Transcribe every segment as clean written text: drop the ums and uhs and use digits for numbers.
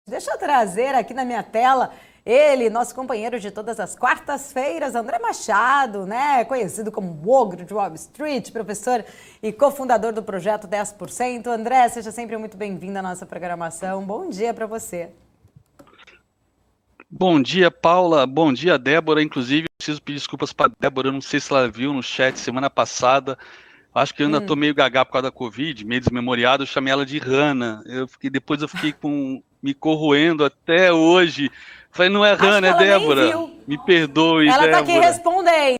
Deixa eu trazer aqui na minha tela ele, nosso companheiro de todas as quartas-feiras, André Machado, né? Conhecido como o Ogro de Wall Street, professor e cofundador do projeto 10%. André, seja sempre muito bem-vindo à nossa programação. Bom dia para você. Bom dia, Paula. Bom dia, Débora. Inclusive, eu preciso pedir desculpas para Débora. Eu não sei se ela viu no chat semana passada. Acho que eu ainda estou meio gaga por causa da Covid, meio desmemoriado. Eu chamei ela de Rana. Depois eu fiquei me corroendo até hoje. Falei, não é Acho Rana, que é ela nem Débora. viu. Me perdoe, Ela tá aqui Débora. respondendo.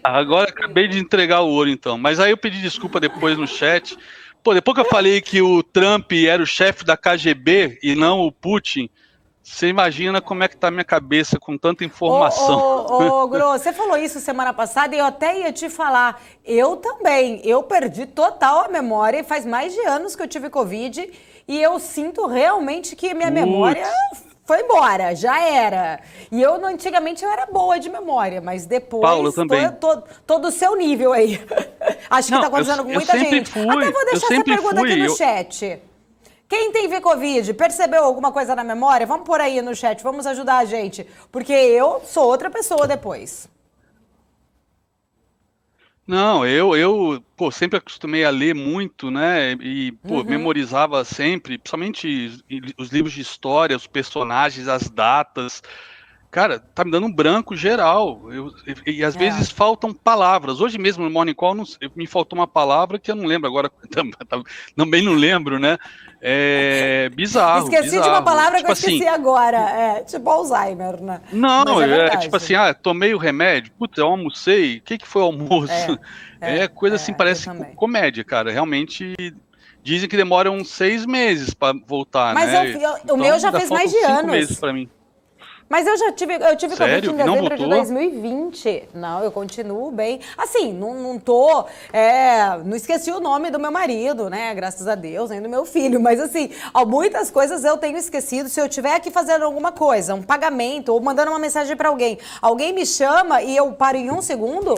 Agora acabei de entregar o ouro, então. Mas aí eu pedi desculpa depois no chat. Pô, depois que eu falei que o Trump era o chefe da KGB e não o Putin, você imagina como é que tá a minha cabeça com tanta informação. Gro, você falou isso semana passada e eu até ia te falar. Eu também. Eu perdi total a memória e faz mais de anos que eu tive Covid e eu sinto realmente que minha memória Putz, foi embora, já era. E eu, antigamente, eu era boa de memória, mas Paulo, eu depois também. tô do seu nível aí. Acho que tá Não, acontecendo com eu muita sempre gente. Até fui, vou eu deixar essa sempre pergunta aqui fui. no chat. Quem tem Covid, percebeu alguma coisa na memória? Vamos por aí no chat, vamos ajudar a gente. Porque eu sou outra pessoa depois. Não, pô, sempre acostumei a ler muito, né? E, pô, memorizava sempre, principalmente os livros de história, os personagens, as datas. Cara, tá me dando um branco geral. E às É. vezes faltam palavras. Hoje mesmo no Morning Call me faltou uma palavra que eu não lembro agora. Também não lembro, né? É bizarro, Esqueci de uma bizarro. palavra que eu Tipo assim, esqueci agora. É tipo Alzheimer, né? não, Mas é é tipo assim, verdade. tomei o remédio, putz, eu almocei, o que que foi o almoço? É coisa assim, Eu parece também. comédia, cara. Realmente dizem que demora uns 6 meses para voltar, Mas né? o meu Então já ainda fez mais faltam de 5 meses anos. para mim. Mas eu tive Covid Sério? em E não dezembro de voltou? 2020. Não, eu continuo bem. Assim, não tô. Não esqueci o nome do meu marido, né? Graças a Deus, nem do meu filho. Mas assim, muitas coisas eu tenho esquecido. Se eu tiver aqui fazendo alguma coisa, um pagamento, ou mandando uma mensagem pra alguém me chama e eu paro em um segundo.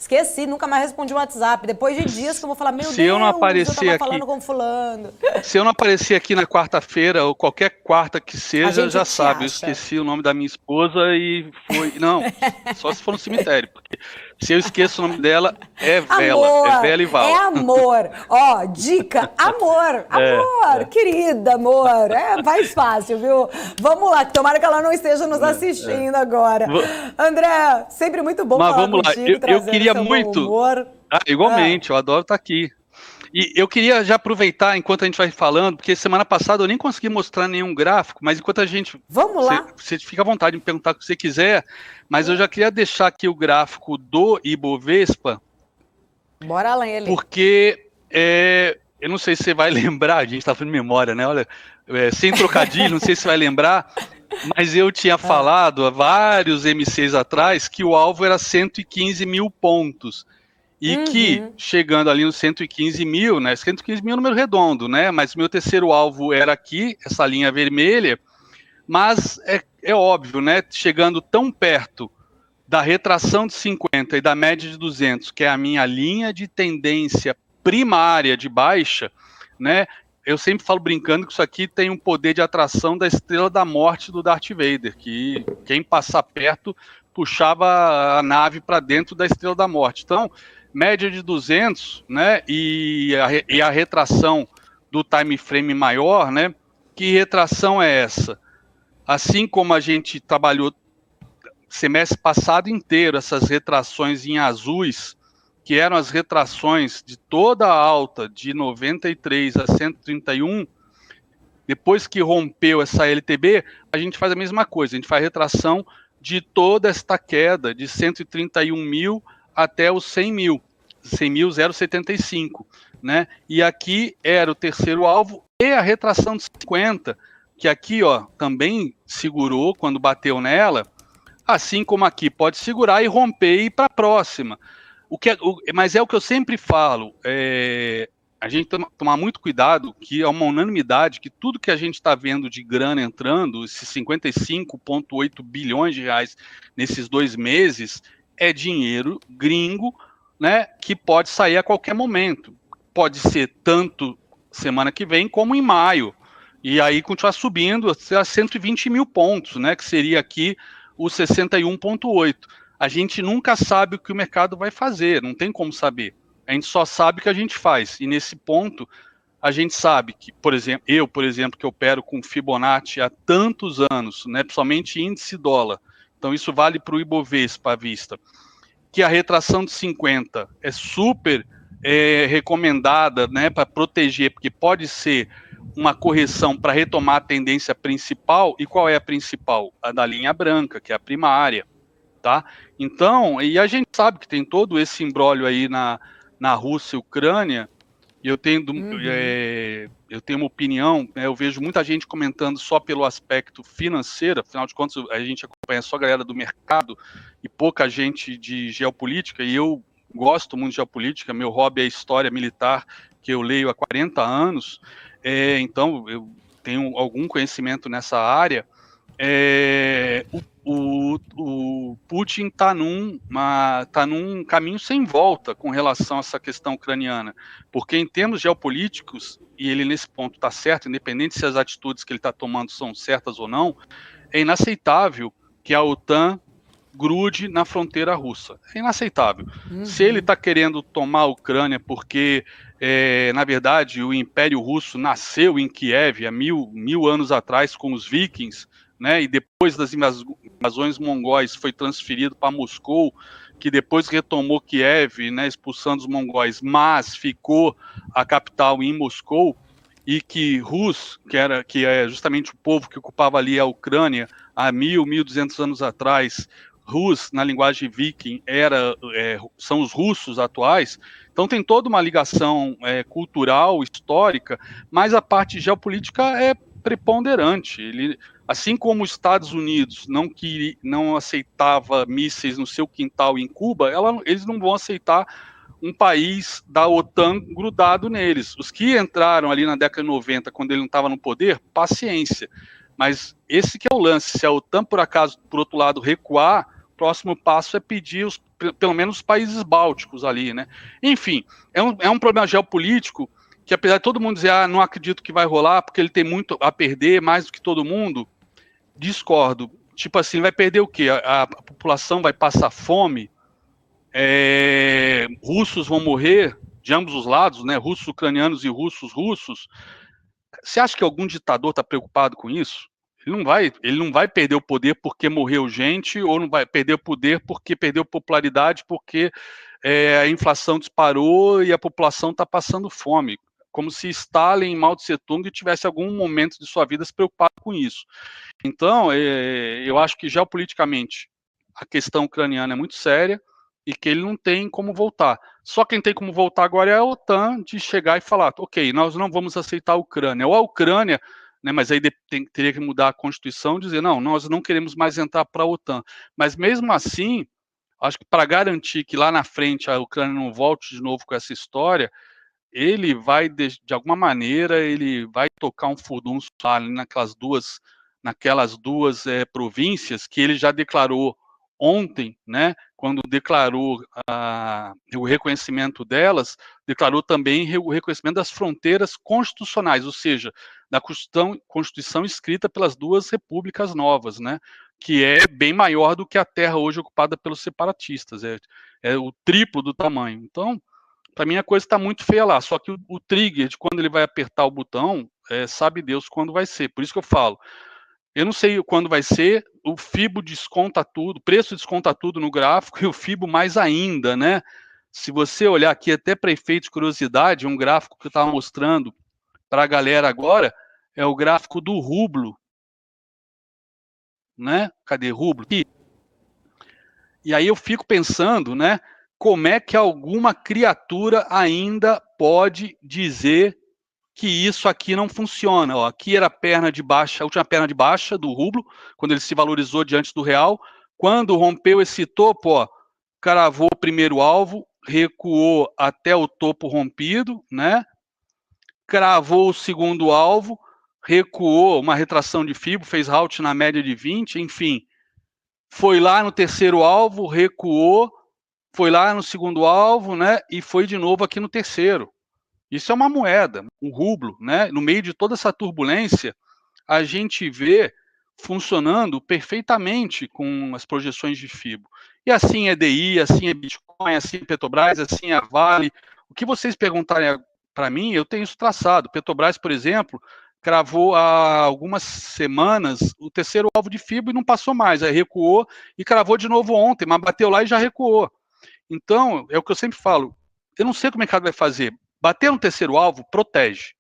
Esqueci, nunca mais respondi o WhatsApp. Depois de dias que eu vou falar, meu Se eu não Deus, eu aparecer tava aqui, falando com fulano. se eu não aparecer aqui na quarta-feira ou qualquer quarta que A seja, gente já te sabe, eu acha. esqueci o nome da minha esposa e foi, não, só se for no cemitério, porque se eu esqueço o nome dela, é Amor, Vela e é Vala. amor. Ó, dica, amor, É, amor, é, querida, amor. É mais fácil, viu? Vamos lá, tomara que ela não esteja nos é. assistindo agora. André, sempre muito bom Mas falar vamos lá, contigo, eu trazendo queria seu bom muito. humor. Ah, Ah, igualmente, eu adoro estar aqui. E eu queria já aproveitar enquanto a gente vai falando, porque semana passada eu nem consegui mostrar nenhum gráfico, mas enquanto a gente. vamos lá. Você fica à vontade de me perguntar o que você quiser, mas eu já queria deixar aqui o gráfico do Ibovespa, Bora lá, ele. porque eu não sei se você vai lembrar, a gente está falando de memória, né? Olha, sem trocadilho, não sei se você vai lembrar, mas eu tinha falado há vários MCs atrás que o alvo era 115 mil pontos. E que, chegando ali nos 115 mil, né? 115 mil é um número redondo, né? Mas meu terceiro alvo era aqui, essa linha vermelha. Mas é óbvio, né? Chegando tão perto da retração de 50 e da média de 200, que é a minha linha de tendência primária de baixa, né? Eu sempre falo brincando que isso aqui tem um poder de atração da Estrela da Morte do Darth Vader, que quem passar perto puxava a nave para dentro da Estrela da Morte. Então, média de 200, né? E a retração do time frame maior, né? Que retração é essa? Assim como a gente trabalhou semestre passado inteiro, essas retrações em azuis, que eram as retrações de toda a alta de 93 a 131, depois que rompeu essa LTB, a gente faz a mesma coisa, a gente faz retração de toda esta queda de 131 mil até os 100 mil, 100.075, né? E aqui era o terceiro alvo e a retração de 50, que aqui, ó, também segurou quando bateu nela, assim como aqui pode segurar e romper e ir para a próxima. Mas é o que eu sempre falo, a gente tomar muito cuidado, que é uma unanimidade, que tudo que a gente está vendo de grana entrando, esses 55,8 bilhões de reais nesses 2 meses, é dinheiro gringo, né, que pode sair a qualquer momento. Pode ser tanto semana que vem como em maio. e aí continuar subindo a 120 mil pontos, né, que seria aqui o 61,8. A gente nunca sabe o que o mercado vai fazer, não tem como saber. A gente só sabe o que a gente faz. E nesse ponto, a gente sabe que, por exemplo, que opero com Fibonacci há tantos anos, né, principalmente índice dólar. Então isso vale para o Ibovespa à vista, que a retração de 50 é super recomendada, né, para proteger, porque pode ser uma correção para retomar a tendência principal. E qual é a principal? A da linha branca, que é a primária, tá? Então, e a gente sabe que tem todo esse imbróglio aí na Rússia e Ucrânia, e eu tenho uma opinião, né, eu vejo muita gente comentando só pelo aspecto financeiro, afinal de contas a gente acompanha só a galera do mercado e pouca gente de geopolítica, e eu gosto muito de geopolítica, meu hobby é história militar, que eu leio há 40 anos, então eu tenho algum conhecimento nessa área. O Putin está num caminho sem volta com relação a essa questão ucraniana, porque em termos geopolíticos, e ele nesse ponto está certo, independente se as atitudes que ele está tomando são certas ou não, é inaceitável que a OTAN grude na fronteira russa. É inaceitável. Se ele está querendo tomar a Ucrânia porque, na verdade, o Império Russo nasceu em Kiev há mil anos atrás com os vikings, né, e depois das invasões mongóis foi transferido para Moscou, que depois retomou Kiev, né, expulsando os mongóis, mas ficou a capital em Moscou, e que Rus, que é justamente o povo que ocupava ali a Ucrânia há 1.200 anos atrás, Rus, na linguagem viking, são os russos atuais. Então tem toda uma ligação cultural, histórica, mas a parte geopolítica é preponderante. Assim como os Estados Unidos não aceitava mísseis no seu quintal em Cuba, eles não vão aceitar um país da OTAN grudado neles. Os que entraram ali na década de 90, quando ele não estava no poder, paciência. Mas esse que é o lance. Se a OTAN, por acaso, por outro lado, recuar, o próximo passo é pedir pelo menos os países bálticos ali, né? Enfim, é um problema geopolítico que, apesar de todo mundo dizer, não acredito que vai rolar, porque ele tem muito a perder, mais do que todo mundo, discordo. Tipo assim, vai perder o quê? A população vai passar fome? Russos vão morrer de ambos os lados, né? Russos ucranianos e russos. Você acha que algum ditador está preocupado com isso? Ele não vai perder o poder porque morreu gente, ou não vai perder o poder porque perdeu popularidade, porque a inflação disparou e a população está passando fome. Como se Stalin e Mao Tse Tung tivesse algum momento de sua vida se preocupado com isso. Então, eu acho que geopoliticamente a questão ucraniana é muito séria e que ele não tem como voltar. Só quem tem como voltar agora é a OTAN, de chegar e falar, ok, nós não vamos aceitar a Ucrânia. Ou a Ucrânia, né, mas aí teria que mudar a Constituição e dizer, não, nós não queremos mais entrar para a OTAN. Mas mesmo assim, acho que para garantir que lá na frente a Ucrânia não volte de novo com essa história, ele vai, de alguma maneira, ele vai tocar um furdunço lá naquelas duas províncias que ele já declarou ontem, né, quando declarou o reconhecimento delas, declarou também o reconhecimento das fronteiras constitucionais, ou seja, da Constituição escrita pelas duas repúblicas novas, né, que é bem maior do que a terra hoje ocupada pelos separatistas, é o triplo do tamanho. Então, para mim a coisa está muito feia lá, só que o trigger de quando ele vai apertar o botão, sabe Deus quando vai ser. Por isso que eu falo, eu não sei quando vai ser, o Fibo desconta tudo, o preço desconta tudo no gráfico, e o Fibo mais ainda, né? Se você olhar aqui, até para efeito de curiosidade, um gráfico que eu estava mostrando para a galera agora, é o gráfico do rublo, né? Cadê rublo? E aí eu fico pensando, né? Como é que alguma criatura ainda pode dizer que isso aqui não funciona? Ó, aqui era a perna de baixa, a última perna de baixa do rublo, quando ele se valorizou diante do real. Quando rompeu esse topo, ó, cravou o primeiro alvo, recuou até o topo rompido, né? Cravou o segundo alvo, recuou, uma retração de Fibo, fez halt na média de 20, enfim. Foi lá no terceiro alvo, recuou, foi lá no segundo alvo, né? E foi de novo aqui no terceiro. Isso é uma moeda, um rublo, né? No meio de toda essa turbulência, a gente vê funcionando perfeitamente com as projeções de FIBO. E assim é DI, assim é Bitcoin, assim é Petrobras, assim é a Vale. O que vocês perguntarem para mim, eu tenho isso traçado. Petrobras, por exemplo, cravou há algumas semanas o terceiro alvo de FIBO e não passou mais. Aí recuou e cravou de novo ontem, mas bateu lá e já recuou. Então, é o que eu sempre falo. Eu não sei o que o mercado vai fazer. Bater no terceiro alvo, protege.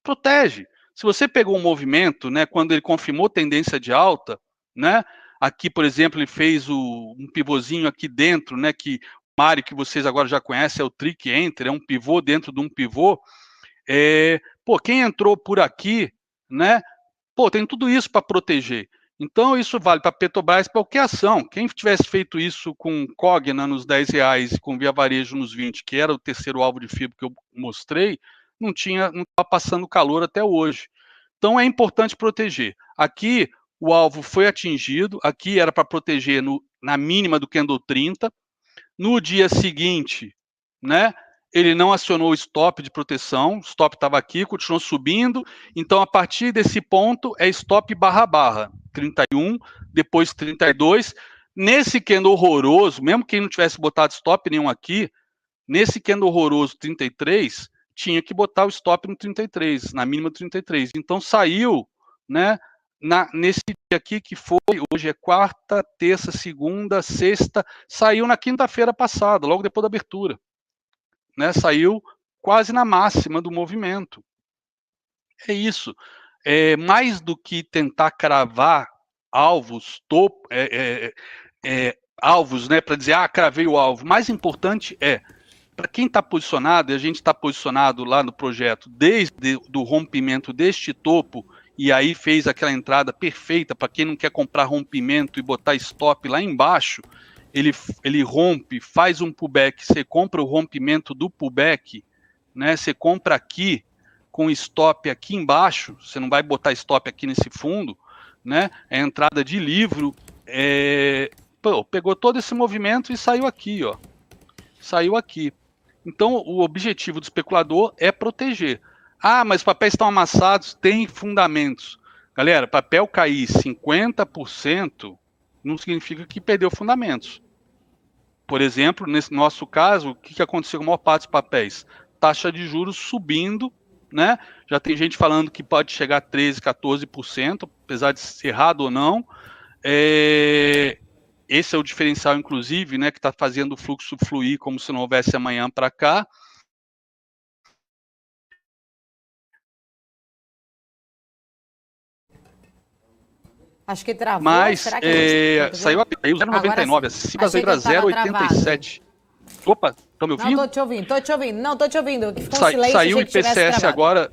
Protege. Se você pegou um movimento, né, quando ele confirmou tendência de alta, né, aqui, por exemplo, ele fez um pivôzinho aqui dentro, né, que o Mário, que vocês agora já conhecem, é o Trick Enter, é um pivô dentro de um pivô. Pô, quem entrou por aqui, né, pô, tem tudo isso para proteger. Então, isso vale para Petrobras, para qualquer ação. Quem tivesse feito isso com Cogna nos R$ 10 e com Via Varejo nos 20, que era o terceiro alvo de FIBO que eu mostrei, não estava passando calor até hoje. Então, é importante proteger. Aqui, o alvo foi atingido, aqui era para proteger na mínima do candle 30. No dia seguinte, né, ele não acionou o stop de proteção, o stop estava aqui, continuou subindo, então a partir desse ponto é stop barra, 31, depois 32. Nesse candle horroroso, mesmo quem não tivesse botado stop nenhum aqui, nesse candle horroroso 33, tinha que botar o stop no 33, na mínima 33. Então saiu, né, nesse dia aqui que foi, hoje é quarta, terça, segunda, sexta, saiu na quinta-feira passada, logo depois da abertura. Né, saiu quase na máxima do movimento. É isso. Mais do que tentar cravar alvos, alvos, né, para dizer, cravei o alvo. Mais importante para quem está posicionado, e a gente está posicionado lá no projeto desde o rompimento deste topo, e aí fez aquela entrada perfeita para quem não quer comprar rompimento e botar stop lá embaixo, ele rompe, faz um pullback, você compra o rompimento do pullback, né? Você compra aqui com stop aqui embaixo, você não vai botar stop aqui nesse fundo, né? É entrada de livro, pegou todo esse movimento e saiu aqui, ó. Saiu aqui. Então, o objetivo do especulador é proteger. Mas os papéis estão amassados, tem fundamentos. Galera, papel cair 50% não significa que perdeu fundamentos. Por exemplo, nesse nosso caso, o que aconteceu com a maior parte dos papéis? Taxa de juros subindo, né? Já tem gente falando que pode chegar a 13%, 14%, apesar de ser errado ou não. Esse é o diferencial, inclusive, né, que está fazendo o fluxo fluir como se não houvesse amanhã para cá. Acho que travou. Mas será que saiu 0,99, acima da 0,87. Opa, estão me ouvindo? Não, tô te ouvindo. Não, tô te ouvindo. Saiu o IPCS agora.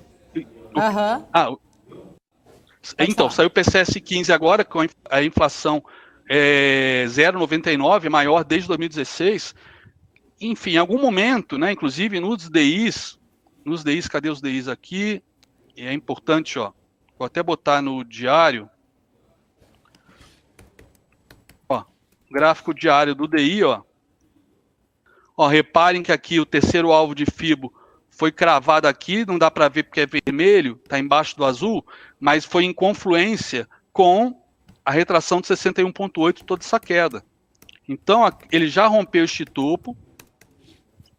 Então, saiu o IPCS 15 agora, com a inflação 0,99, maior desde 2016. Enfim, em algum momento, né, inclusive nos DIs, cadê os DIs aqui? É importante, ó, vou até botar no diário. Ó, gráfico diário do DI, ó. Ó, reparem que aqui o terceiro alvo de FIBO foi cravado aqui, não dá para ver porque é vermelho, está embaixo do azul, mas foi em confluência com a retração de 61,8, toda essa queda. Então, ele já rompeu este topo,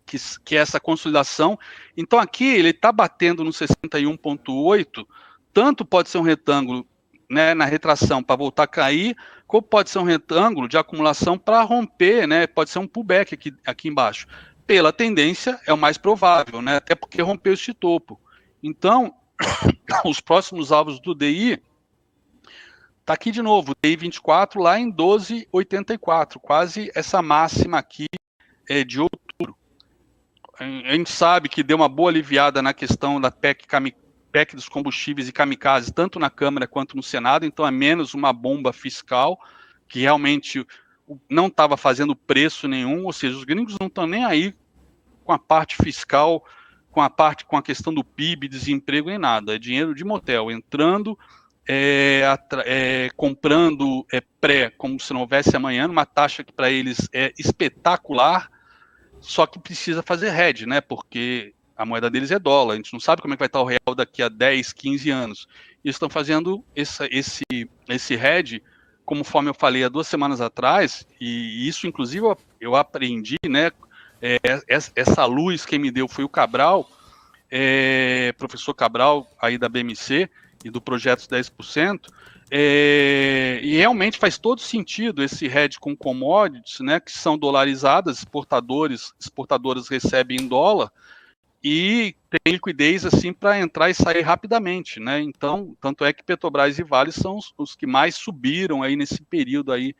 que é essa consolidação. Então, aqui ele está batendo no 61,8, tanto pode ser um retângulo, né, na retração para voltar a cair, como pode ser um retângulo de acumulação para romper, né, pode ser um pullback aqui embaixo. Pela tendência, é o mais provável, né, até porque rompeu este topo. Então, os próximos alvos do DI, tá aqui de novo, DI 24 lá em 12,84, quase essa máxima aqui de outubro. A gente sabe que deu uma boa aliviada na questão da PEC dos combustíveis e kamikazes, tanto na Câmara quanto no Senado, então é menos uma bomba fiscal, que realmente não estava fazendo preço nenhum, ou seja, os gringos não estão nem aí com a parte fiscal, com a questão do PIB, desemprego, nem nada, é dinheiro de motel, entrando, comprando como se não houvesse amanhã, uma taxa que para eles é espetacular, só que precisa fazer hedge, né? Porque A moeda deles é dólar, a gente não sabe como é que vai estar o real daqui a 10, 15 anos. Eles estão fazendo esse hedge, conforme eu falei há 2 semanas atrás, e isso, inclusive, eu aprendi, né? Essa luz quem me deu foi o Cabral, professor Cabral, aí da BMC, e do projeto 10%, e realmente faz todo sentido esse hedge com commodities, né, que são dolarizadas, exportadoras recebem em dólar, e tem liquidez assim para entrar e sair rapidamente, né? Então, tanto é que Petrobras e Vale são os que mais subiram aí nesse período aí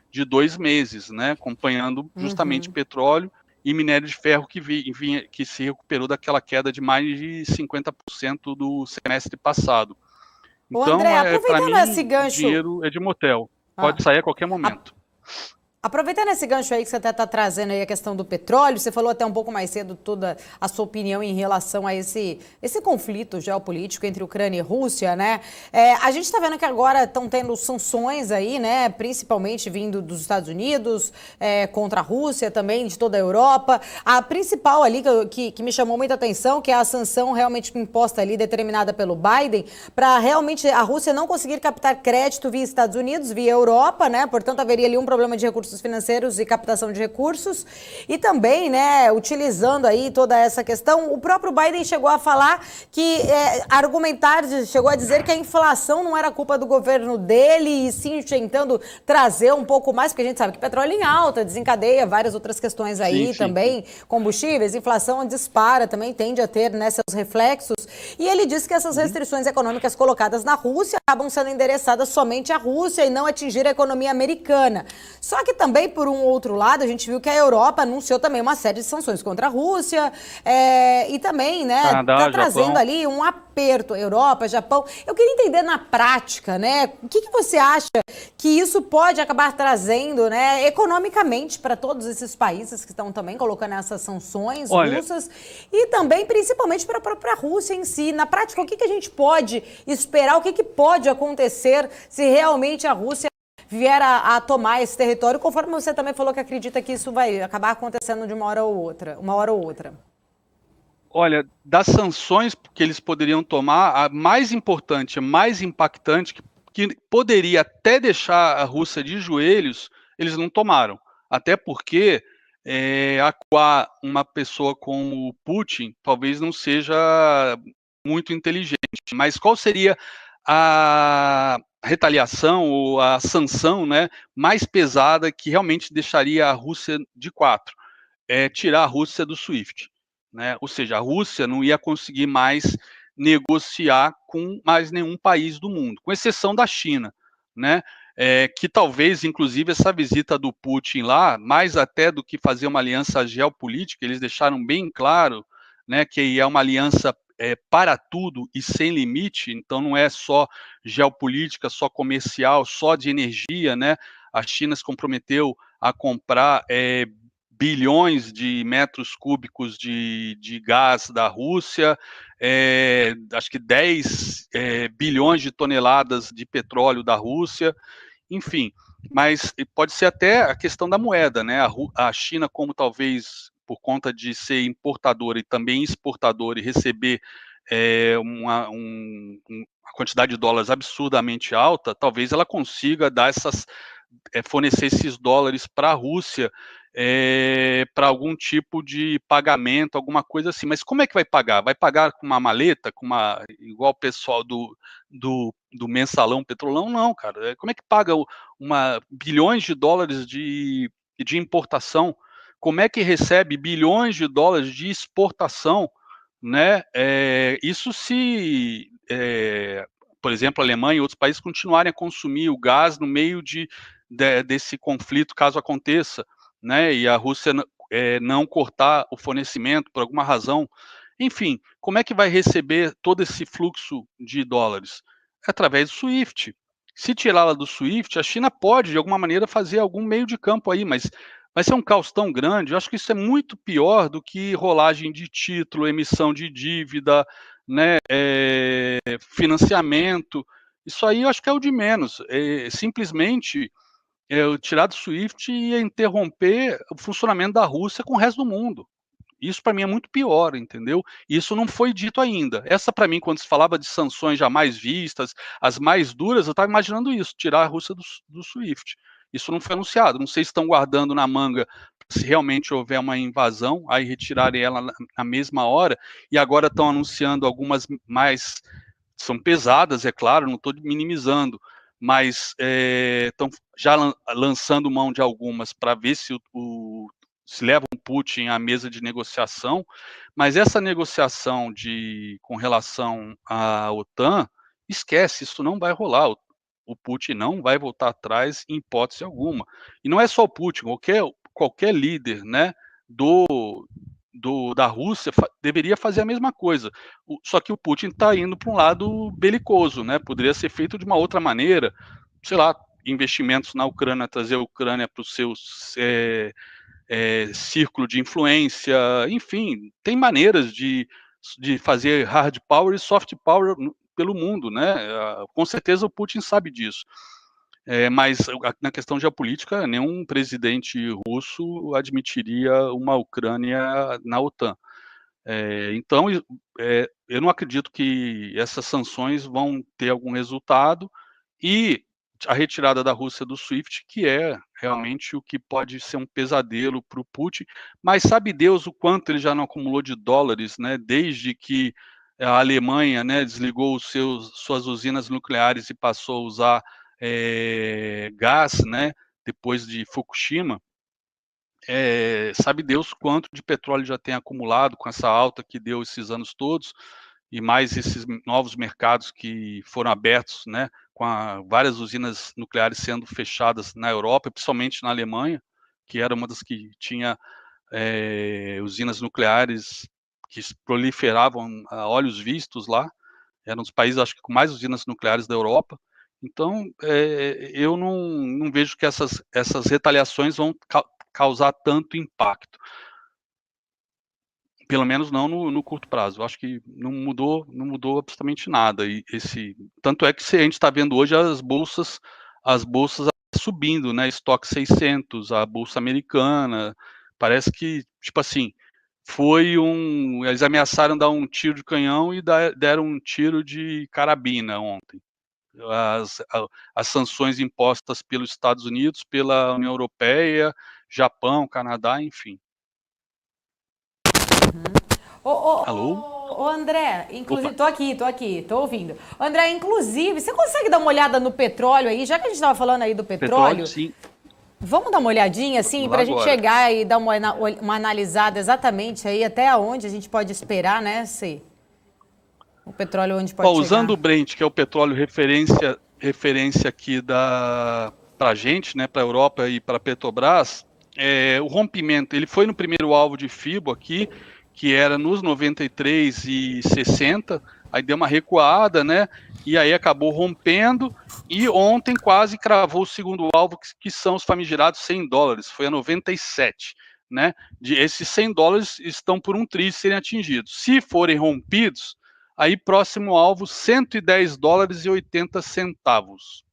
de 2 meses, né? Acompanhando justamente petróleo e minério de ferro que se recuperou daquela queda de mais de 50% do semestre passado. Ô, Então, André, para aproveitando esse mim, o gancho. dinheiro é de motel. Ah, Pode sair a qualquer momento. Aproveitando esse gancho aí que você até está trazendo aí a questão do petróleo, você falou até um pouco mais cedo toda a sua opinião em relação a esse conflito geopolítico entre Ucrânia e Rússia, né? A gente está vendo que agora estão tendo sanções aí, né? Principalmente vindo dos Estados Unidos, contra a Rússia também, de toda a Europa. A principal ali que me chamou muita atenção, que é a sanção realmente imposta ali, determinada pelo Biden, para realmente a Rússia não conseguir captar crédito via Estados Unidos, via Europa, né? Portanto, haveria ali um problema de recursos financeiros e captação de recursos, e também, né, utilizando aí toda essa questão, o próprio Biden chegou a falar que, chegou a dizer que a inflação não era culpa do governo dele, e sim tentando trazer um pouco mais, porque a gente sabe que petróleo em alta desencadeia várias outras questões aí Sim, também, combustíveis, inflação dispara, também tende a ter, né, seus reflexos, e ele disse que essas restrições econômicas colocadas na Rússia acabam sendo endereçadas somente à Rússia e não atingir a economia americana. Só que também, por um outro lado, a gente viu que a Europa anunciou também uma série de sanções contra a Rússia, e também, né, Canadá, tá trazendo Japão. ali um aperto, Europa, Japão. Eu queria entender na prática, né, o que você acha que isso pode acabar trazendo, né, economicamente para todos esses países que estão também colocando essas sanções Olha, russas, e também, principalmente, para a própria Rússia em si. Na prática, o que a gente pode esperar, o que pode acontecer se realmente a Rússia vier a tomar esse território, conforme você também falou que acredita que isso vai acabar acontecendo de uma hora ou outra. olha, das sanções que eles poderiam tomar, a mais importante, a mais impactante, que poderia até deixar a Rússia de joelhos, eles não tomaram. Até porque acuar uma pessoa como o Putin talvez não seja muito inteligente. Mas qual seria a retaliação ou a sanção, né, mais pesada que realmente deixaria a Rússia de quatro? Tirar a Rússia do SWIFT, né? Ou seja, a Rússia não ia conseguir mais negociar com mais nenhum país do mundo, com exceção da China, né? Que talvez, inclusive, essa visita do Putin lá, mais até do que fazer uma aliança geopolítica, eles deixaram bem claro, né, que é uma aliança para tudo e sem limite, então não é só geopolítica, só comercial, só de energia, né? A China se comprometeu a comprar bilhões de metros cúbicos de gás da Rússia, acho que 10 bilhões de toneladas de petróleo da Rússia, enfim. Mas pode ser até a questão da moeda, né? A China, como talvez por conta de ser importadora e também exportadora e receber uma quantidade de dólares absurdamente alta, talvez ela consiga dar fornecer esses dólares para a Rússia para algum tipo de pagamento, alguma coisa assim. Mas como é que vai pagar? Vai pagar com uma maleta, igual o pessoal do mensalão, petrolão? Não, cara. Como é que paga bilhões de dólares de importação? Como é que recebe bilhões de dólares de exportação? Né? Isso se, por exemplo, a Alemanha e outros países continuarem a consumir o gás no meio desse conflito, caso aconteça, né? E a Rússia não cortar o fornecimento por alguma razão. Enfim, como é que vai receber todo esse fluxo de dólares? Através do SWIFT. Se tirá-la do SWIFT, a China pode, de alguma maneira, fazer algum meio de campo aí, mas vai ser um caos tão grande. Eu acho que isso é muito pior do que rolagem de título, emissão de dívida, né, financiamento. Isso aí eu acho que é o de menos. Simplesmente tirar do SWIFT ia interromper o funcionamento da Rússia com o resto do mundo. Isso para mim é muito pior, entendeu? Isso não foi dito ainda. Essa para mim, quando se falava de sanções jamais vistas, as mais duras, eu estava imaginando isso, tirar a Rússia do SWIFT. Isso não foi anunciado. Não sei se estão guardando na manga se realmente houver uma invasão, aí retirarem ela na mesma hora, e agora estão anunciando algumas mais, são pesadas, é claro, não estou minimizando, mas estão já lançando mão de algumas para ver se se leva um Putin à mesa de negociação, mas essa negociação com relação à OTAN, esquece, isso não vai rolar. O Putin não vai voltar atrás em hipótese alguma. E não é só o Putin, qualquer líder, né, da Rússia deveria fazer a mesma coisa. Só que o Putin está indo para um lado belicoso, né? Poderia ser feito de uma outra maneira, sei lá, investimentos na Ucrânia, trazer a Ucrânia para o seu círculo de influência, enfim, tem maneiras de fazer hard power e soft power pelo mundo, né? Com certeza o Putin sabe disso. Mas na questão geopolítica, nenhum presidente russo admitiria uma Ucrânia na OTAN. Então, eu não acredito que essas sanções vão ter algum resultado e a retirada da Rússia do SWIFT, que é realmente o que pode ser um pesadelo para o Putin, mas sabe Deus o quanto ele já não acumulou de dólares, né, desde que a Alemanha, né, desligou suas usinas nucleares e passou a usar gás, né, depois de Fukushima. Sabe Deus quanto de petróleo já tem acumulado com essa alta que deu esses anos todos, e mais esses novos mercados que foram abertos, né, com várias usinas nucleares sendo fechadas na Europa, principalmente na Alemanha, que era uma das que tinha usinas nucleares que proliferavam a olhos vistos lá, era um dos países, acho que, com mais usinas nucleares da Europa. Então, eu não vejo que essas retaliações vão causar tanto impacto. Pelo menos não no curto prazo. Eu acho que não mudou absolutamente nada. Tanto é que a gente está vendo hoje as bolsas subindo, né? Estoque 600, a bolsa americana. Parece que, tipo assim, eles ameaçaram dar um tiro de canhão e deram um tiro de carabina ontem. As sanções impostas pelos Estados Unidos, pela União Europeia, Japão, Canadá, enfim. Alô? Ô André, inclusive, Opa. tô aqui, tô ouvindo. André, inclusive, você consegue dar uma olhada no petróleo aí? Já que a gente estava falando aí do petróleo, Sim. vamos dar uma olhadinha, assim, para a gente chegar e dar uma analisada exatamente aí até onde a gente pode esperar, né, o petróleo onde pode chegar. Usando o Brent, que é o petróleo referência aqui para a gente, né, para a Europa e para a Petrobras, o rompimento, ele foi no primeiro alvo de FIBO aqui, que era nos 93,60, aí deu uma recuada, né, e aí acabou rompendo, e ontem quase cravou o segundo alvo, que são os famigerados $100, foi a 97, né, esses $100 estão por um tri serem atingidos. Se forem rompidos, aí próximo alvo, $110,80.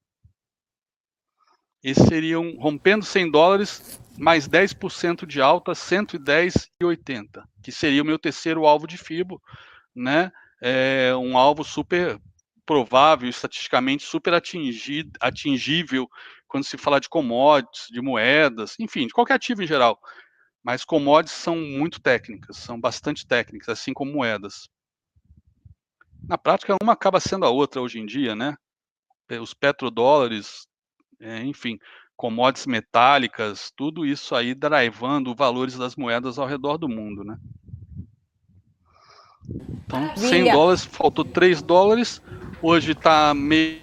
Esses seriam, rompendo $100, mais 10% de alta, 110,80, que seria o meu terceiro alvo de FIBO, né? Um alvo super provável, estatisticamente super atingível, quando se fala de commodities, de moedas, enfim, de qualquer ativo em geral. Mas commodities são muito técnicas, são bastante técnicas, assim como moedas. Na prática, uma acaba sendo a outra hoje em dia, né? Os petrodólares, enfim, commodities metálicas, tudo isso aí drivando valores das moedas ao redor do mundo, né? Então, $100, faltou $3, hoje está meio...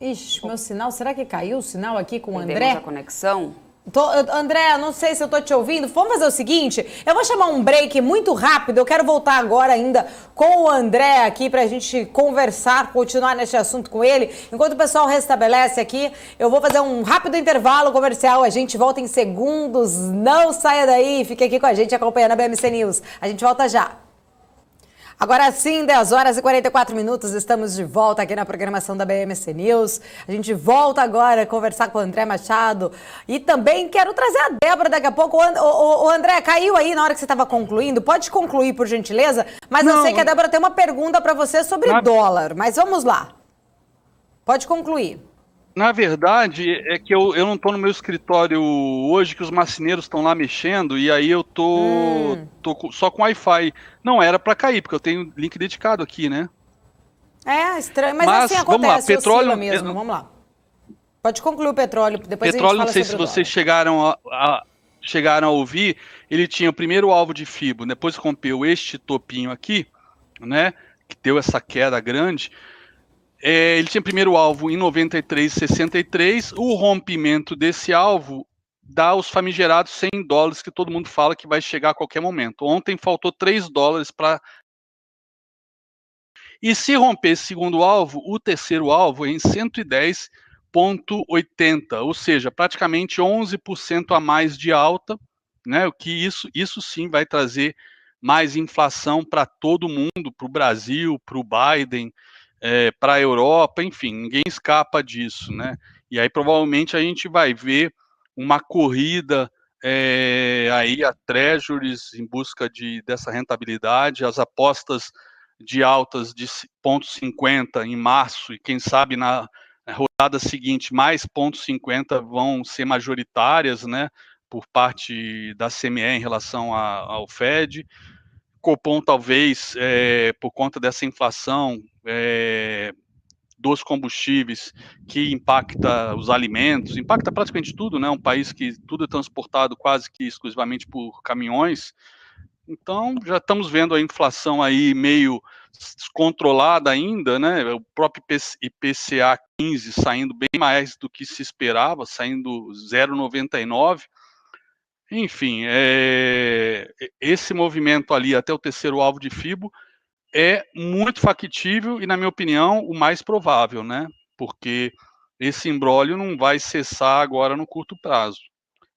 Ixi, meu sinal, será que caiu o sinal aqui com o André? Perdemos a conexão? André, não sei se eu tô te ouvindo. Vamos fazer o seguinte, eu vou chamar um break muito rápido, eu quero voltar agora ainda com o André aqui pra gente conversar, continuar nesse assunto com ele. Enquanto o pessoal restabelece aqui, eu vou fazer um rápido intervalo comercial, a gente volta em segundos, não saia daí, fique aqui com a gente acompanhando a BMC News. A gente volta já. Agora sim, 10 horas e 44 minutos, estamos de volta aqui na programação da BMC News. A gente volta agora a conversar com o André Machado e também quero trazer a Débora daqui a pouco. O André, caiu aí na hora que você estava concluindo? Pode concluir, por gentileza? Mas eu sei que a Débora tem uma pergunta para você sobre dólar, mas vamos lá. Pode concluir. Na verdade, é que eu não estou no meu escritório hoje, que os marceneiros estão lá mexendo, e aí eu tô só com Wi-Fi. Não era para cair, porque eu tenho link dedicado aqui, né? É, estranho, mas assim acontece, vamos lá, petróleo mesmo, vamos lá. Pode concluir o petróleo, depois petróleo, a gente fala não sei se vocês chegaram a ouvir, ele tinha o primeiro alvo de FIBO, depois rompeu este topinho aqui, né, que deu essa queda grande. Ele tinha primeiro alvo em 93,63. O rompimento desse alvo dá os famigerados $100 que todo mundo fala que vai chegar a qualquer momento. Ontem faltou $3 para. E se romper esse segundo alvo, o terceiro alvo é em 110,80, ou seja, praticamente 11% a mais de alta, né? O que isso sim vai trazer mais inflação para todo mundo, para o Brasil, para o Biden. Para a Europa, enfim, ninguém escapa disso, né? E aí provavelmente a gente vai ver uma corrida aí a treasuries em busca dessa rentabilidade, as apostas de altas de 0,50 em março e quem sabe na rodada seguinte mais 0,50 vão ser majoritárias, né? Por parte da CME em relação ao Fed. Copom talvez, por conta dessa inflação dos combustíveis, que impacta os alimentos, impacta praticamente tudo, né? Um país que tudo é transportado quase que exclusivamente por caminhões. Então, já estamos vendo a inflação aí meio descontrolada ainda, né? O próprio IPCA 15 saindo bem mais do que se esperava, saindo 0,99. Enfim, esse movimento ali até o terceiro alvo de FIBO é muito factível e, na minha opinião, o mais provável, né? Porque esse imbróglio não vai cessar agora no curto prazo.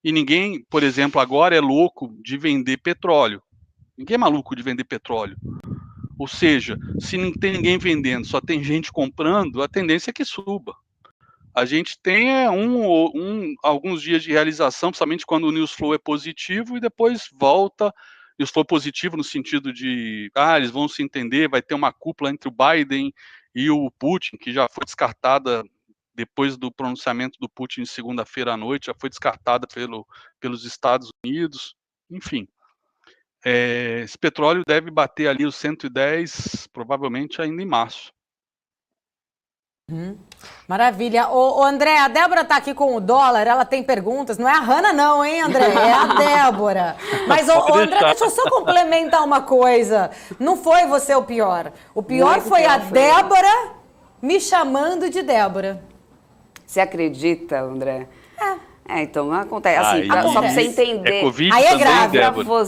E ninguém, por exemplo, agora é louco de vender petróleo. Ninguém é maluco de vender petróleo. Ou seja, se não tem ninguém vendendo, só tem gente comprando, a tendência é que suba. A gente tem alguns dias de realização, principalmente quando o news flow é positivo e depois volta. News flow positivo no sentido de, eles vão se entender, vai ter uma cúpula entre o Biden e o Putin, que já foi descartada depois do pronunciamento do Putin segunda-feira à noite, já foi descartada pelos Estados Unidos. Enfim, esse petróleo deve bater ali os 110, provavelmente ainda em março. Maravilha. Ô, André, a Débora tá aqui com o dólar, ela tem perguntas. Não é a Hanna não, hein, André? É a Débora. Mas, ô, André, deixa eu só complementar uma coisa. Não foi você o pior. O pior foi a Débora me chamando de Débora. Você acredita, André? Então acontece. Assim, acontece. Só pra você entender. Covid aí é também, grave. Débora.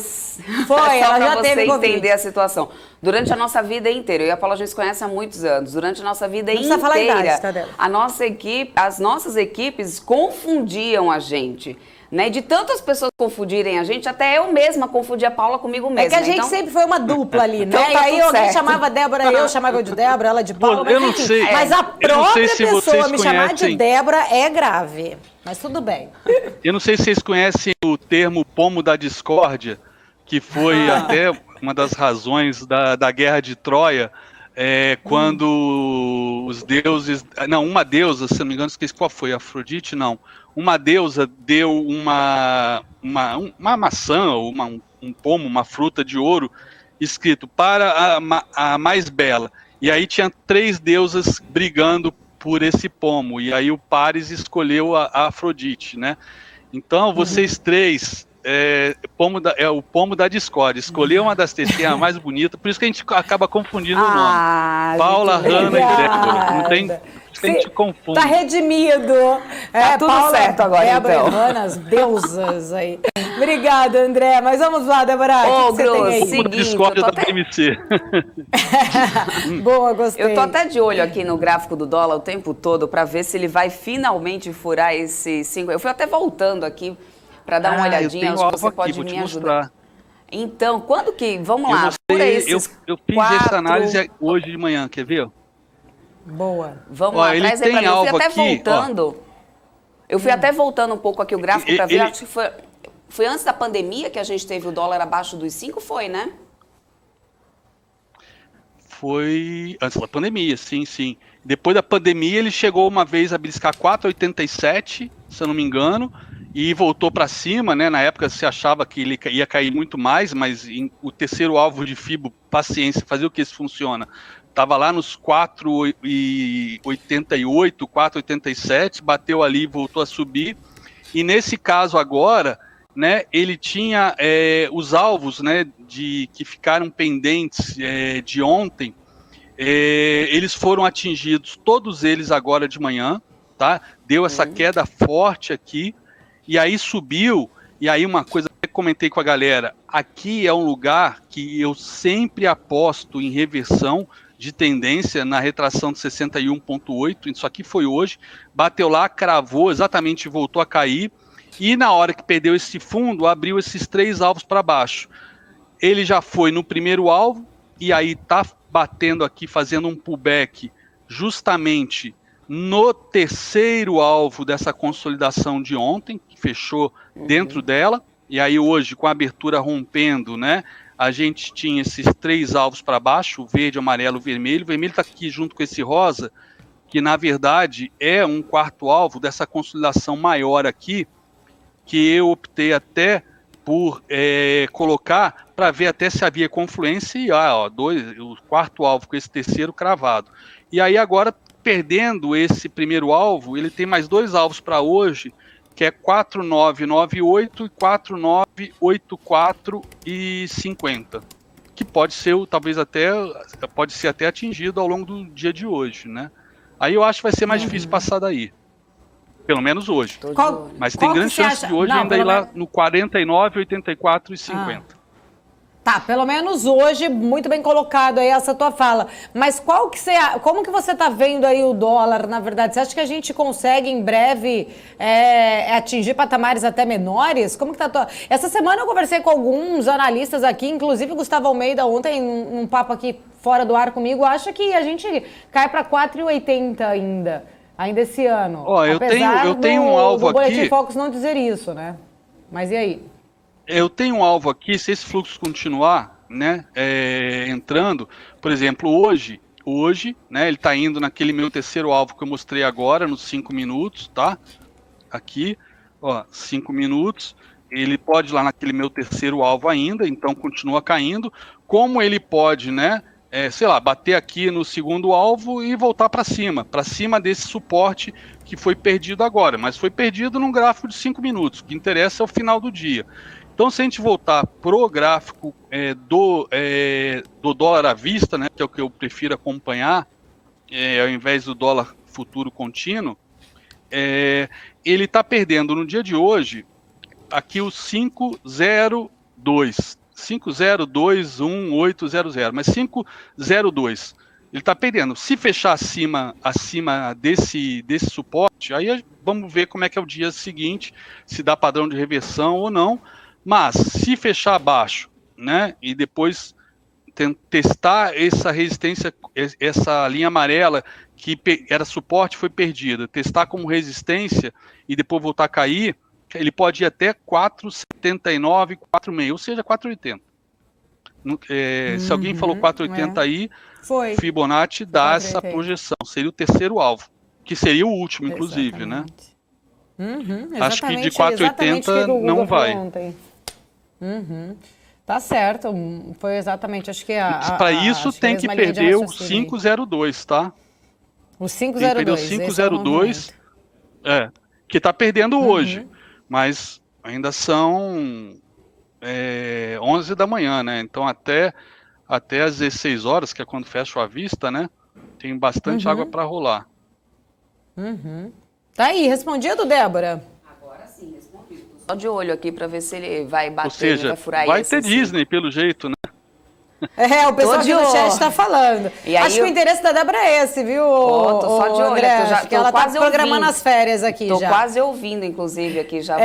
Foi, ela já pra teve você Covid. entender a situação. Durante a nossa vida inteira, eu e a Paula a gente se conhece há muitos anos. Durante a nossa vida Não precisa falar a inteira, idade, tá, Débora? as nossas equipes confundiam a gente. Né? De tantas pessoas confundirem a gente, até eu mesma confundi a Paula comigo mesma. É que a gente sempre foi uma dupla ali, né? Então tá e aí tudo alguém certo. chamava a Débora, eu chamava de Débora, ela de Paula, mas eu não enfim. sei. Mas a Eu não própria sei se pessoa vocês me chamar de conhecem. Débora é grave. Mas tudo bem. Eu não sei se vocês conhecem o termo pomo da discórdia, que foi até uma das razões da guerra de Troia, quando os deuses... Não, uma deusa, se não me engano, esqueci qual foi, Afrodite, não. Uma deusa deu uma maçã, ou um pomo, uma fruta de ouro, escrito para a mais bela. E aí tinha 3 deusas brigando por esse pomo, e aí o Paris escolheu a Afrodite, né? Então, vocês três, o pomo da discórdia, escolheu uma das 3 que é a mais bonita, por isso que a gente acaba confundindo o nome. Paula, Hanna e Débora. Não tem... A gente confunde. Tá redimido. Tá tudo Paula, certo agora, Débora então. e Hanna, as deusas aí. Obrigada, André. Mas vamos lá, Débora. O que você tem aí? Pomo da discórdia da BMC. Boa, gostei. Eu tô até de olho aqui no gráfico do dólar o tempo todo para ver se ele vai finalmente furar esse 5. Eu fui até voltando aqui para dar uma olhadinha, acho que você pode me ajudar. Então, quando que... Vamos Eu lá, não por sei, esses eu fiz essa análise hoje de manhã, quer ver? Boa. Vamos Ó, lá, ele traz aí pra tem mim. Eu fui alvo até aqui, voltando. Eu fui até voltando um pouco aqui o gráfico para ver, Ele- acho que foi antes da pandemia que a gente teve o dólar abaixo dos 5, foi, né? Foi antes da pandemia, sim, sim. Depois da pandemia, ele chegou uma vez a beliscar 4,87, se eu não me engano, e voltou para cima, né? Na época se achava que ele ia cair muito mais, mas o terceiro alvo de FIBO, paciência, fazer o que isso funciona. Estava lá nos 4,88, 4,87, bateu ali, voltou a subir. E nesse caso agora, né, ele tinha os alvos, né, que ficaram pendentes de ontem, eles foram atingidos, todos eles agora de manhã, tá? Deu essa queda forte aqui, e aí subiu, e aí uma coisa que eu comentei com a galera, aqui é um lugar que eu sempre aposto em reversão de tendência na retração de 61,8, isso aqui foi hoje, bateu lá, cravou, exatamente voltou a cair, e na hora que perdeu esse fundo, abriu esses 3 alvos para baixo. Ele já foi no primeiro alvo, e aí está batendo aqui, fazendo um pullback justamente no terceiro alvo dessa consolidação de ontem, que fechou dentro dela, e aí hoje, com a abertura rompendo, né, a gente tinha esses 3 alvos para baixo, o verde, o amarelo, o vermelho. O vermelho está aqui junto com esse rosa, que na verdade é um quarto alvo dessa consolidação maior aqui, que eu optei até por colocar para ver até se havia confluência e o quarto alvo com esse terceiro cravado. E aí agora, perdendo esse primeiro alvo, ele tem mais 2 alvos para hoje, que é 4998 e 4984 e 50, que pode ser talvez pode ser até atingido ao longo do dia de hoje, né? Aí eu acho que vai ser mais difícil passar daí. Pelo menos hoje. Mas tem grande chance de hoje ainda ir lá no 49, 84 e 50. Tá, pelo menos hoje, muito bem colocado aí essa tua fala. Mas como que você tá vendo aí o dólar, na verdade? Você acha que a gente consegue em breve atingir patamares até menores? Como que tá Essa semana eu conversei com alguns analistas aqui, inclusive o Gustavo Almeida ontem, num papo aqui fora do ar comigo, acha que a gente cai para 4,80 ainda esse ano. Ó, eu tenho um alvo do Boletim aqui. Focus não dizer isso, né? Mas e aí? Eu tenho um alvo aqui, se esse fluxo continuar, né, entrando, por exemplo, hoje, né, ele está indo naquele meu terceiro alvo que eu mostrei agora, nos 5 minutos, tá? Aqui, ó, 5 minutos, ele pode ir lá naquele meu terceiro alvo ainda, então continua caindo. Como ele pode, né, sei lá, bater aqui no segundo alvo e voltar para cima desse suporte que foi perdido agora, mas foi perdido num gráfico de 5 minutos, o que interessa é o final do dia. Então, se a gente voltar pro gráfico do dólar à vista, né, que é o que eu prefiro acompanhar, ao invés do dólar futuro contínuo, ele está perdendo no dia de hoje aqui o 502. 5021800, mas 502. Ele está perdendo. Se fechar acima desse suporte, aí vamos ver como é que é o dia seguinte, se dá padrão de reversão ou não. Mas se fechar abaixo, né, e depois testar essa resistência, essa linha amarela que era suporte foi perdida, testar como resistência e depois voltar a cair, ele pode ir até 4,79, 4,6, ou seja, 4,80. Se alguém falou 4,80 aí, Fibonacci dá essa projeção, seria o terceiro alvo, que seria o último, inclusive, né? Acho que de 4,80 não vai. Tá certo, foi exatamente, acho que para isso tem que perder o 502, tá? O 502. Tem que perder o 502, que está perdendo hoje, mas ainda são 11 da manhã, né? Então até às 16 horas, que é quando fecha a vista, né? Tem bastante água para rolar. Tá aí, respondido, Débora? Agora sim, respondi. Tô só de olho aqui para ver se ele vai bater, ou seja, vai furar vai ter Disney, pelo jeito, né? O pessoal Tô aqui de no chat olho. está falando. E aí Acho que o interesse da Débora é esse, viu, Tô só de olho, André? já Acho que tô ela tá quase programando ouvindo. as férias aqui Tô já. quase ouvindo, inclusive, aqui já.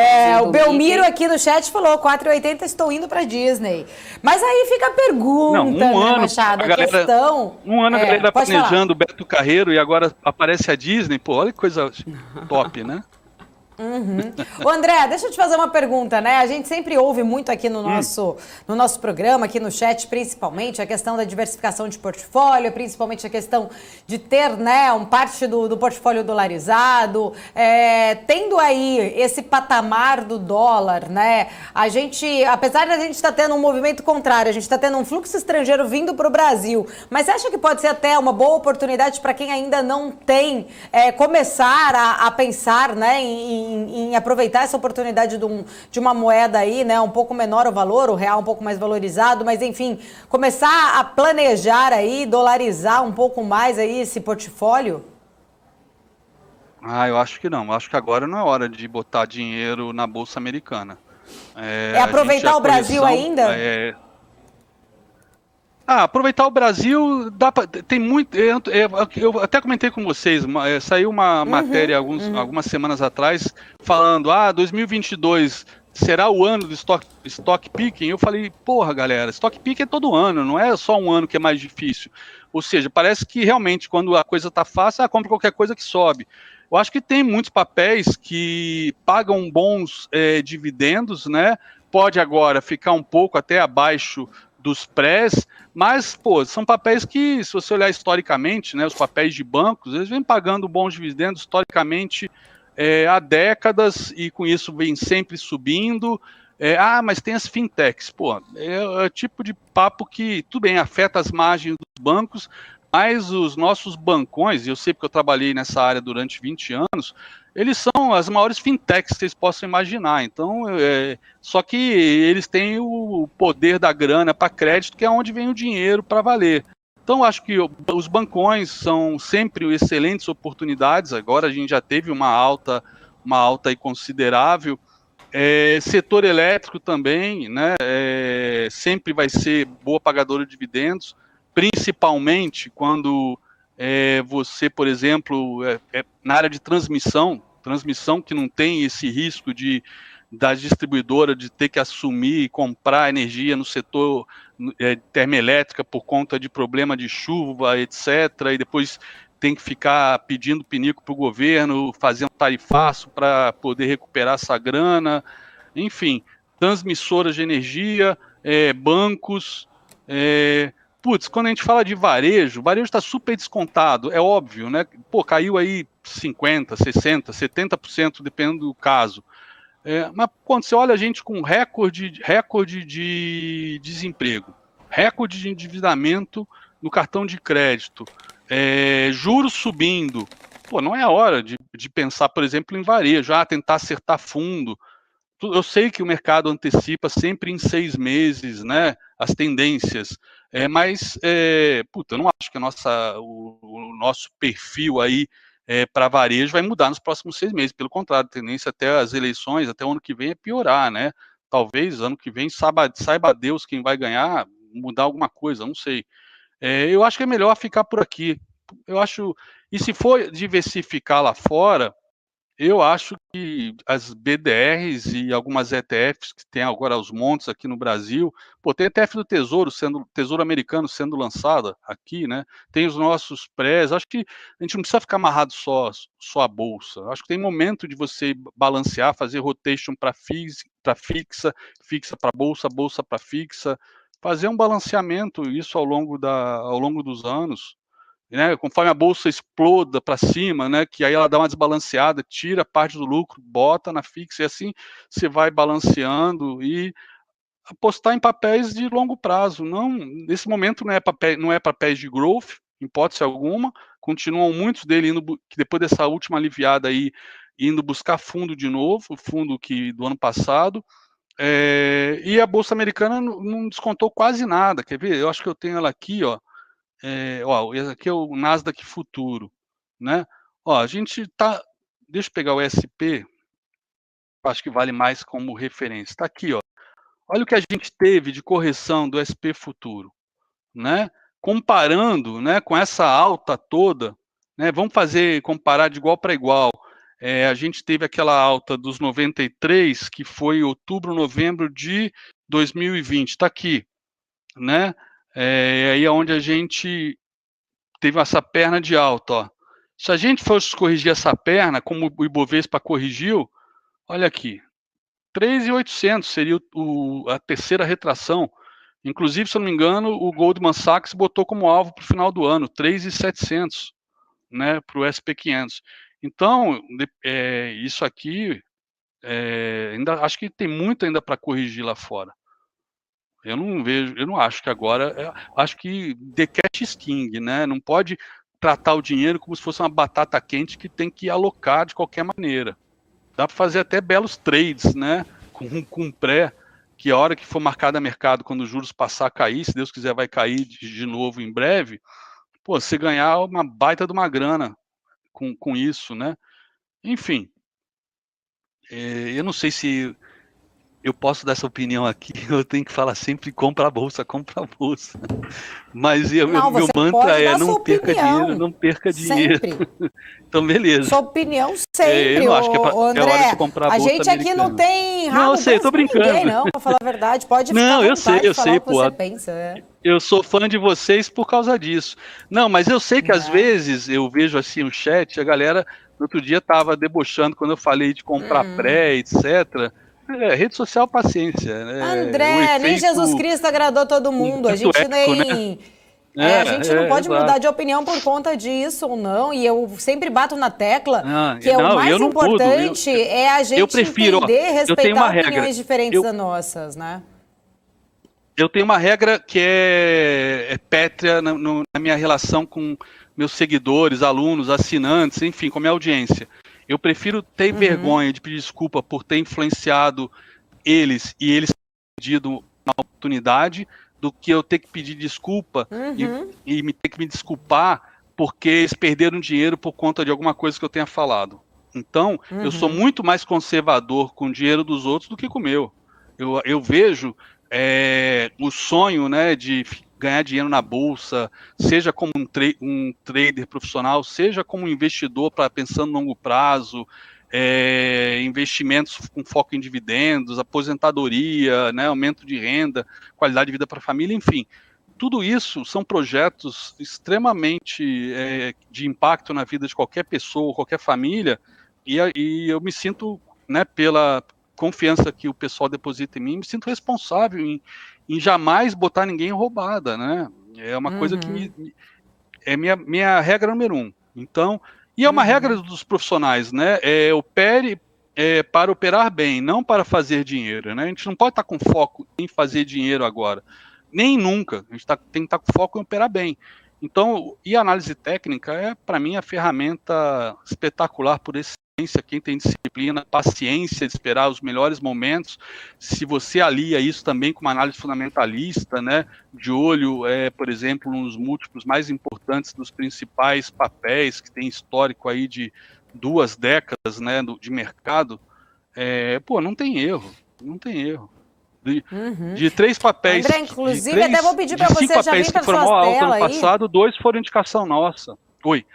O do Belmiro Mickey. aqui no chat falou, 4,80 estou indo pra Disney. Mas aí fica a Não, pergunta, um né, ano Machado? a A galera, questão... um ano a galera Pode falar. planejando o Beto Carreiro e agora aparece a Disney. Pô, olha que coisa top, né? Ô André, deixa eu te fazer uma pergunta, né? A gente sempre ouve muito aqui no nosso programa, aqui no chat, principalmente, a questão da diversificação de portfólio, principalmente a questão de ter, né, parte do portfólio dolarizado, tendo aí esse patamar do dólar, né? A gente, apesar de a gente estar tendo um movimento contrário, a gente está tendo um fluxo estrangeiro vindo para o Brasil, mas você acha que pode ser até uma boa oportunidade para quem ainda não tem, começar a pensar, né, em aproveitar essa oportunidade de uma moeda aí, né, um pouco menor o valor, o real um pouco mais valorizado, mas enfim, começar a planejar aí, dolarizar um pouco mais aí esse portfólio? Eu acho que não. Eu acho que agora não é hora de botar dinheiro na Bolsa Americana. Aproveitar A o Brasil correção ainda? aproveitar o Brasil, tem muito. Eu até comentei com vocês, saiu uma matéria algumas semanas atrás falando: 2022 será o ano do stock picking. Eu falei: porra, galera, stock picking é todo ano, não é só um ano que é mais difícil. Ou seja, parece que realmente quando a coisa está fácil, compra qualquer coisa que sobe. Eu acho que tem muitos papéis que pagam bons dividendos, né? Pode agora ficar um pouco até abaixo dos prés, mas, pô, são papéis que, se você olhar historicamente, né, os papéis de bancos, eles vêm pagando bons dividendos historicamente há décadas e com isso vem sempre subindo. Mas tem as fintechs. Pô, é o tipo de papo que, tudo bem, afeta as margens dos bancos, mas os nossos bancões, e eu sei porque eu trabalhei nessa área durante 20 anos, eles são as maiores fintechs que vocês possam imaginar. Então, só que eles têm o poder da grana para crédito, que é onde vem o dinheiro para valer. Então, acho que os bancões são sempre excelentes oportunidades. Agora a gente já teve uma alta aí considerável. Setor elétrico também, né? Sempre vai ser boa pagadora de dividendos, principalmente quando você, por exemplo, na área de transmissão que não tem esse risco da distribuidora de ter que assumir e comprar energia no setor termoelétrica por conta de problema de chuva, etc., e depois tem que ficar pedindo pinico para o governo, fazer um tarifaço para poder recuperar essa grana, enfim, transmissoras de energia, bancos. Quando a gente fala de varejo, o varejo está super descontado, é óbvio, né? Pô, caiu aí 50%, 60%, 70%, dependendo do caso. Mas quando você olha a gente com recorde de desemprego, recorde de endividamento no cartão de crédito, juros subindo, pô, não é a hora de pensar, por exemplo, em varejo, tentar acertar fundo. Eu sei que o mercado antecipa sempre em 6 meses, né, as tendências, mas eu não acho que o nosso perfil aí para varejo vai mudar nos próximos 6 meses. Pelo contrário, a tendência até as eleições, até o ano que vem, é piorar, né? Talvez ano que vem saiba Deus quem vai ganhar, mudar alguma coisa, não sei. Eu acho que é melhor ficar por aqui. Eu acho, e se for diversificar lá fora, eu acho que as BDRs e algumas ETFs que tem agora aos montes aqui no Brasil, pô, tem ETF do Tesouro Americano sendo lançada aqui, né? Tem os nossos prés. Acho que a gente não precisa ficar amarrado só à bolsa. Acho que tem momento de você balancear, fazer rotation para fixa, fixa para bolsa, bolsa para fixa, fazer um balanceamento isso ao longo dos anos, né, conforme a bolsa exploda para cima, né, que aí ela dá uma desbalanceada, tira parte do lucro, bota na fixa e assim você vai balanceando e apostar em papéis de longo prazo. Não, nesse momento não é papéis de growth, em hipótese alguma. Continuam muitos deles que depois dessa última aliviada aí indo buscar fundo de novo, o fundo que do ano passado. E a bolsa americana não descontou quase nada. Quer ver? Eu acho que eu tenho ela aqui, ó. Esse aqui é o Nasdaq Futuro, né? A gente tá. Deixa eu pegar o SP, acho que vale mais como referência. Está aqui, ó. Olha o que a gente teve de correção do SP Futuro, né, comparando, né, com essa alta toda, né, vamos comparar de igual para igual. A gente teve aquela alta dos 93, que foi outubro, novembro de 2020, está aqui, né? Aí é onde a gente teve essa perna de alta, ó. Se a gente fosse corrigir essa perna, como o Ibovespa corrigiu, olha aqui, 3.800 seria a terceira retração. Inclusive, se eu não me engano, o Goldman Sachs botou como alvo para o final do ano, 3.700, né, para o SP500. Então, isso aqui, ainda acho que tem muito ainda para corrigir lá fora. Eu não acho que agora, acho que the cat is king, né? Não pode tratar o dinheiro como se fosse uma batata quente que tem que alocar de qualquer maneira. Dá para fazer até belos trades, né? Com pré, que a hora que for marcado a mercado, quando os juros passar a cair, se Deus quiser vai cair de novo em breve, pô, você ganhar uma baita de uma grana com isso, né? Enfim, eu não sei se eu posso dar essa opinião aqui, eu tenho que falar sempre compra a bolsa. Mas meu mantra é não perca dinheiro, não perca dinheiro. Então, beleza. Sua opinião sempre, eu não acho que é hora de comprar a bolsa gente aqui americana. Não tem rabo. Não, eu sei, tô brincando. Ninguém, não, pra falar a verdade. Pode ficar não, eu sei, pô. Você pensa, Eu sou fã de vocês por causa disso. Não, mas eu sei que às vezes eu vejo assim o chat, a galera no outro dia tava debochando quando eu falei de comprar pré, etc. Rede social, paciência. André, nem Jesus Cristo agradou todo mundo. A gente nem... Né? A gente não pode mudar de opinião por conta disso ou não. E eu sempre bato na tecla que o mais importante é a gente entender, respeitar opiniões diferentes das nossas, né? Eu tenho uma regra que é pétrea na minha relação com meus seguidores, alunos, assinantes, enfim, com a minha audiência. Eu prefiro ter vergonha de pedir desculpa por ter influenciado eles e eles terem pedido uma oportunidade do que eu ter que pedir desculpa e ter que me desculpar porque eles perderam dinheiro por conta de alguma coisa que eu tenha falado. Então, eu sou muito mais conservador com o dinheiro dos outros do que com o meu. Eu vejo o sonho, né, de ganhar dinheiro na bolsa, seja como um trader profissional, seja como um investidor pensando no longo prazo, investimentos com foco em dividendos, aposentadoria, né, aumento de renda, qualidade de vida para a família, enfim. Tudo isso são projetos extremamente de impacto na vida de qualquer pessoa, qualquer família, e eu me sinto, né, pela confiança que o pessoal deposita em mim, me sinto responsável em jamais botar ninguém em roubada, né? É uma coisa que é minha regra número 1. Então, e é uma regra dos profissionais, né? Opere para operar bem, não para fazer dinheiro, né? A gente não pode estar com foco em fazer dinheiro agora, nem nunca. A gente tem que estar com foco em operar bem. Então, e a análise técnica é, para mim, a ferramenta espetacular por excelência. Quem tem disciplina, paciência de esperar os melhores momentos, se você alia isso também com uma análise fundamentalista, né, de olho, por exemplo, nos múltiplos mais importantes dos principais papéis que tem histórico aí de 2 décadas, né, de mercado, não tem erro. De 3 papéis, André, inclusive, até vou pedir para você já vir para suas telas ano passado, 2 foram indicação nossa. Oi.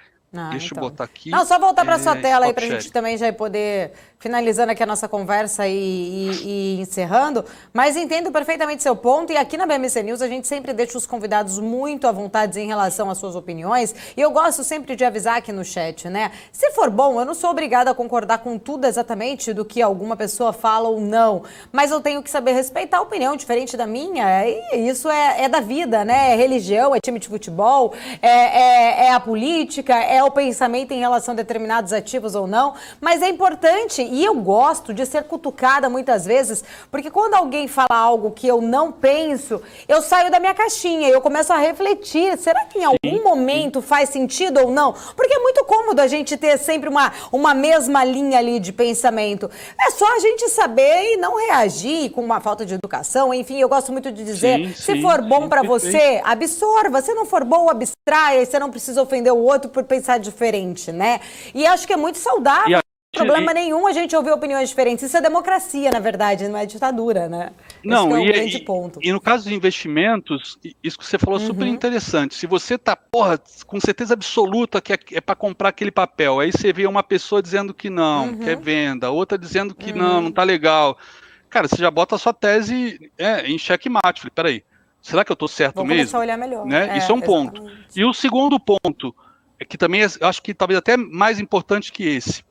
Deixa eu botar aqui. Não, só voltar para sua tela aí para a gente também já poder finalizando aqui a nossa conversa e encerrando, mas entendo perfeitamente seu ponto e aqui na BMC News a gente sempre deixa os convidados muito à vontade em relação às suas opiniões e eu gosto sempre de avisar aqui no chat, né? Se for bom, eu não sou obrigada a concordar com tudo exatamente do que alguma pessoa fala ou não, mas eu tenho que saber respeitar a opinião diferente da minha e isso é da vida, né? É religião, é time de futebol, é a política, é o pensamento em relação a determinados ativos ou não, mas é importante e eu gosto de ser cutucada muitas vezes, porque quando alguém fala algo que eu não penso, eu saio da minha caixinha e eu começo a refletir, será que em algum momento faz sentido ou não? Porque é muito cômodo a gente ter sempre uma mesma linha ali de pensamento. É só a gente saber e não reagir com uma falta de educação, enfim, eu gosto muito de dizer, se for bom para você, absorva, se não for bom, abstraia, você não precisa ofender o outro por pensar diferente, né? E acho que é muito saudável problema nenhum a gente ouvir opiniões diferentes. Isso é democracia, na verdade, não é ditadura, né? Não, esse é o grande ponto. E no caso de investimentos, isso que você falou é super interessante. Se você tá, porra, com certeza absoluta que é para comprar aquele papel, aí você vê uma pessoa dizendo que não, que é venda, outra dizendo que não tá legal. Cara, você já bota a sua tese em xeque-mate. Falei, peraí, será que eu tô certo Vou mesmo? começar a olhar melhor. Né? Isso é um ponto. E o segundo ponto, que também eu acho que talvez até mais importante que esse,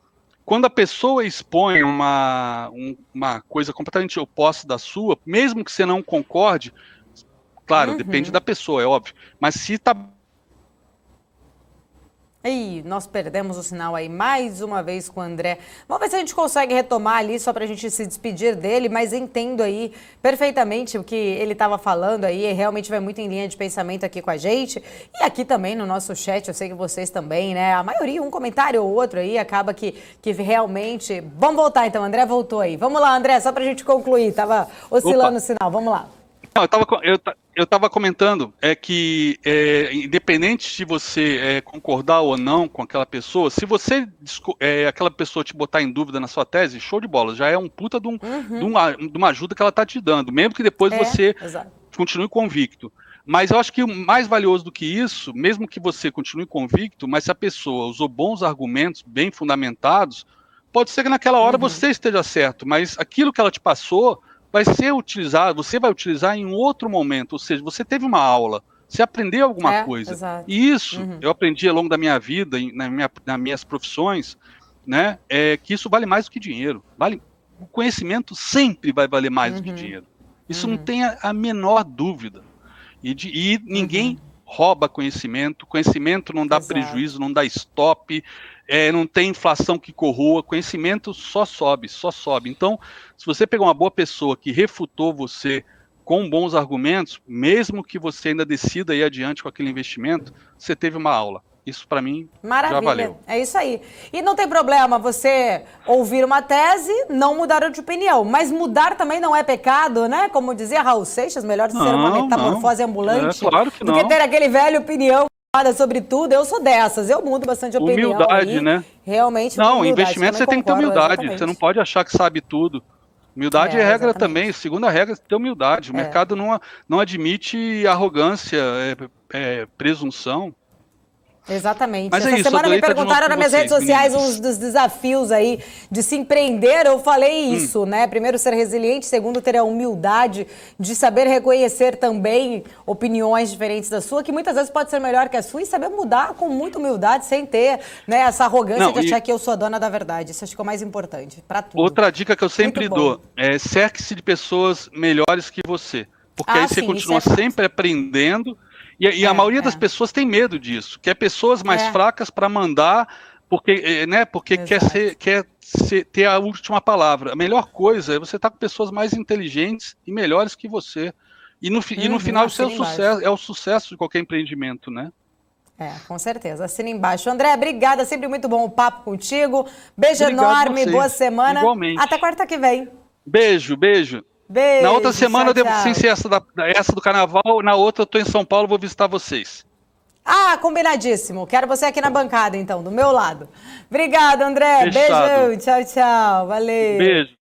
quando a pessoa expõe uma coisa completamente oposta da sua, mesmo que você não concorde, claro, depende da pessoa, é óbvio, mas se tá... Ih, nós perdemos o sinal aí mais uma vez com o André. Vamos ver se a gente consegue retomar ali, só para a gente se despedir dele, mas entendo aí perfeitamente o que ele estava falando aí, realmente vai muito em linha de pensamento aqui com a gente. E aqui também no nosso chat, eu sei que vocês também, né? A maioria, um comentário ou outro aí, acaba que realmente... Vamos voltar então, André voltou aí. Vamos lá, André, só para a gente concluir, tava oscilando o sinal, vamos lá. Não, eu estava comentando que, independente de você concordar ou não com aquela pessoa, se você aquela pessoa te botar em dúvida na sua tese, show de bola, já é um puta de uma ajuda que ela está te dando, mesmo que depois você continue convicto. Mas eu acho que o mais valioso do que isso, mesmo que você continue convicto, mas se a pessoa usou bons argumentos, bem fundamentados, pode ser que naquela hora você esteja certo, mas aquilo que ela te passou vai ser utilizado, você vai utilizar em outro momento, ou seja, você teve uma aula, você aprendeu alguma coisa. Exato. E isso eu aprendi ao longo da minha vida, nas minhas profissões, né, que isso vale mais do que dinheiro. O conhecimento sempre vai valer mais do que dinheiro. Isso não tem a menor dúvida. E ninguém rouba conhecimento não dá prejuízo, não dá stop, não tem inflação que corroa, conhecimento só sobe. Então, se você pegar uma boa pessoa que refutou você com bons argumentos, mesmo que você ainda decida ir adiante com aquele investimento, você teve uma aula. Isso para mim já valeu. É isso aí. E não tem problema você ouvir uma tese, não mudar de opinião. Mas mudar também não é pecado, né? Como dizia Raul Seixas, melhor ser uma metamorfose ambulante claro que do que ter aquele velho opinião sobre tudo. Eu sou dessas, eu mudo bastante de opinião. Humildade, aí, né? Realmente. Não, investimento você tem que ter humildade. Exatamente. Você não pode achar que sabe tudo. Humildade é regra também. Segunda regra é ter humildade. O mercado não admite arrogância, presunção. Exatamente. Mas essa semana me perguntaram nas minhas redes sociais uns dos desafios aí de se empreender. Eu falei isso, né? Primeiro, ser resiliente. Segundo, ter a humildade de saber reconhecer também opiniões diferentes da sua, que muitas vezes pode ser melhor que a sua, e saber mudar com muita humildade, sem ter, né, essa arrogância de achar que eu sou a dona da verdade. Isso acho que é o mais importante para tudo. Outra dica que eu sempre dou é cerque-se de pessoas melhores que você. Porque aí você continua sempre aprendendo. E a maioria das pessoas tem medo disso, quer pessoas mais fracas para mandar, porque quer ter a última palavra. A melhor coisa é você estar com pessoas mais inteligentes e melhores que você. E no final isso é o sucesso de qualquer empreendimento, né? Com certeza. Assina embaixo. André, obrigada. Sempre muito bom o papo contigo. Beijo enorme, boa semana. Igualmente. Até quarta que vem. Beijo. Beijo, na outra semana eu devo, sem ser essa do carnaval, na outra eu tô em São Paulo, vou visitar vocês. Combinadíssimo. Quero você aqui na bancada, então, do meu lado. Obrigada, André. Fechado. Beijão. Tchau, tchau. Valeu. Beijo.